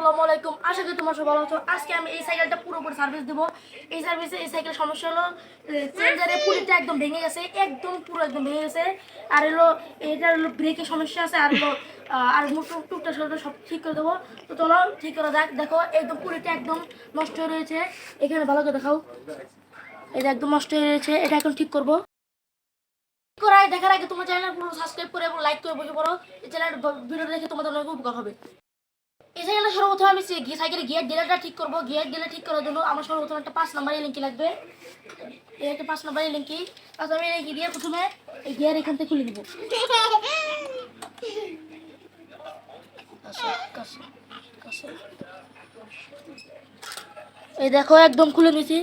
আসসালামু আলাইকুম। আশা করি তোমার সব ভালো আছো। আজকে আমি এই সাইকেলটা পুরোপুরি সার্ভিস দেবো। এই সার্ভিসে এই সাইকেল সমস্যা হলো চেঞ্জারে পুলিটা একদম ভেঙে গেছে, একদম পুরো একদম ভেঙে গেছে। আর হলো এটার হলো ব্রেকের সমস্যা আছে, আর হলো আর টুকটা সব ঠিক করে দেবো। তো চলো ঠিক করে দেখো একদম পুলিটা একদম নষ্ট হয়ে রয়েছে। এখানে ভালো করে দেখাও, এটা একদম নষ্ট হয়ে রয়েছে। এটা এখন ঠিক করবো। দেখার আগে তোমার চ্যানেল পুরো সাবস্ক্রাইব করে এবং লাইক করে বসে পড়ো। এই চ্যানেল ভিডিও দেখে তোমাদের অনেক উপকার হবে। এই সাইকেলটা সর্বপ্রথম আমি সাইকেলের গিয়ার ডিলারটা ঠিক করবো। গিয়ার ডিলার ঠিক করার জন্য আমার সর্বপ্রথম একটা 5 নম্বরের লিঙ্কি লাগবে। এই একটা 5 নম্বরের লিঙ্কি। আচ্ছা আমি এই গিয়ার প্রথমে এই গিয়ার এখান থেকে খুলে নিব। এই দেখো একদম খুলে নিয়েছি।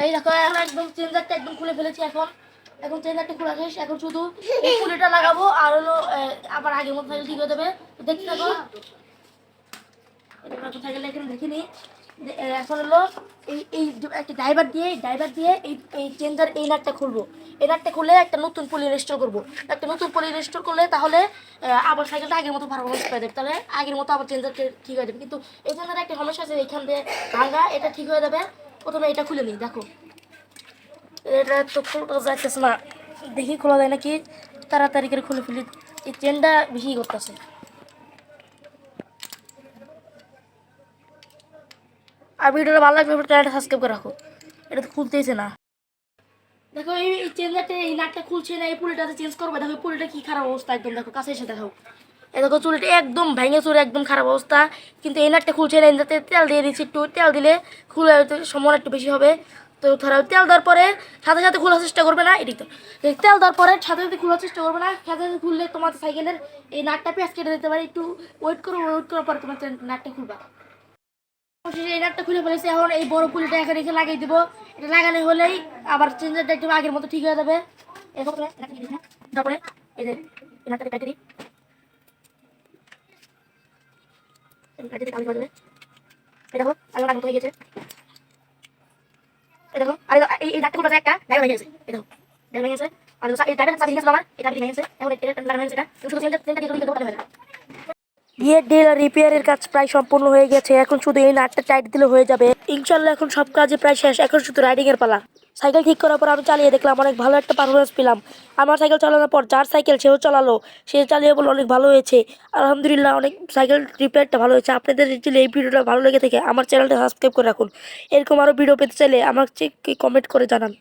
এই দেখো এখন একদম চেঞ্জারটা একদম খুলে ফেলেছি। এখন চেঞ্জারটা খোলা শেষ। এখন শুধু এই পুলিটা লাগাবো আর হলো আবার আগের মতো সাইকেল ঠিক হয়ে যাবে। দেখতে থাকো। সাইকেলটা এখানে দেখে নিই। এখন হলো এই একটা ড্রাইভার দিয়ে এই চেঞ্জার এই নাটটা খুলবো। এই নাটটা খুলে একটা নতুন পুলি ইনস্টল করবো। একটা নতুন পুলি ইনস্টল করলে তাহলে আবার সাইকেলটা আগের মতো পারফরমেন্স পেয়ে যাবে। তাহলে আগের মতো আবার চেঞ্জারটা ঠিক হয়ে যাবে। কিন্তু এই চেঞ্জারে একটা সমস্যা আছে, এখান দিয়ে ভাঙা, এটা ঠিক হয়ে যাবে। প্রথমে এটা খুলে নিই। দেখো এটা তো খোলা যাইতেছে না, দেখি খোলা যায় নাকি। তাড়াতাড়ি করে খুলে ফেলি, এই চেনটা বেশি করতেছে। আর ভিডিওটা ভালো লাগবে চ্যানেলটা সাবস্ক্রাইব করে রাখো। এটা তো খুলতেইছে না। দেখো এই চেঞ্জারটা এই নাটটা খুলছে না। এই পুলিটাতে চেঞ্জ করবে। দেখো এই পুলিটা কি খারাপ অবস্থা, একদম দেখো কাছে এসে দেখো। এই দেখো চুলটা একদম ভেঙে চুরে একদম খারাপ অবস্থা। কিন্তু এই নাটটা খুলছে না। এটাতে তেল দিয়ে দিচ্ছি, একটু তেল দিলে খুলে সময় একটু বেশি হবে। তো ধরো তেল দেওয়ার পরে সাথে সাথে খোলার চেষ্টা করবে না। এটি তো তেল দেওয়ার পরে সাথে সাথে খোলার চেষ্টা করবে না। সাথে সাথে খুললে তোমার সাইকেলের এই নাটটা পেঁচ কেটে দিতে পারে। একটু ওয়েট করার পরে তোমার নাটটা খুলবা। এই নাটটা খুলে ফেলেছি। এখন এই বড় পুলিটা এখানে রেখে লাগিয়ে দিব। এটা লাগানো হলেই আবার চেঞ্জারটা একটু আগের মতো ঠিক হয়ে যাবে। তারপরে এই যে এই নাটটাকে কেটে দিই। দেখো আগে মতো হয়ে গেছে। দেখো আর এই নাটটা খুলে একটা ড্রাইভার ভেঙে গেছে। এই দেখো ড্রাইভার ভেঙে গেছে। আর এই ড্রাইভার সাথে গেছে আমার, এটা ভেঙে গেছে। এখন এটা লাগানো হয়েছে। এটা শুধু চেঞ্জারটা দিয়ে দিতে হবে। গিয়ার ডিলার রিপেয়ারের কাজ প্রায় সম্পূর্ণ হয়ে গেছে। এখন শুধু এই নাটটা টাইট দিলে হয়ে যাবে ইনশাল্লাহ। এখন সব কাজে প্রায় শেষ। এখন শুধু রাইডিং এর পালা। সাইকেল ঠিক করার পর আমি চালিয়ে দেখলাম অনেক ভালো একটা পারফরমেন্স পেলাম। আমার সাইকেল চালানোর পর যার সাইকেল সেও চালালো, সে চালিয়ে বলে অনেক ভালো হয়েছে। আলহামদুলিল্লাহ, অনেক সাইকেল রিপেয়ারটা ভালো হয়েছে। আপনাদের যদি এই ভিডিওটা ভালো লেগে থাকে আমার চ্যানেলটা সাবস্ক্রাইব করে রাখুন। এরকম আরও ভিডিও পেতে চাইলে আমাকে কমেন্ট করে জানান।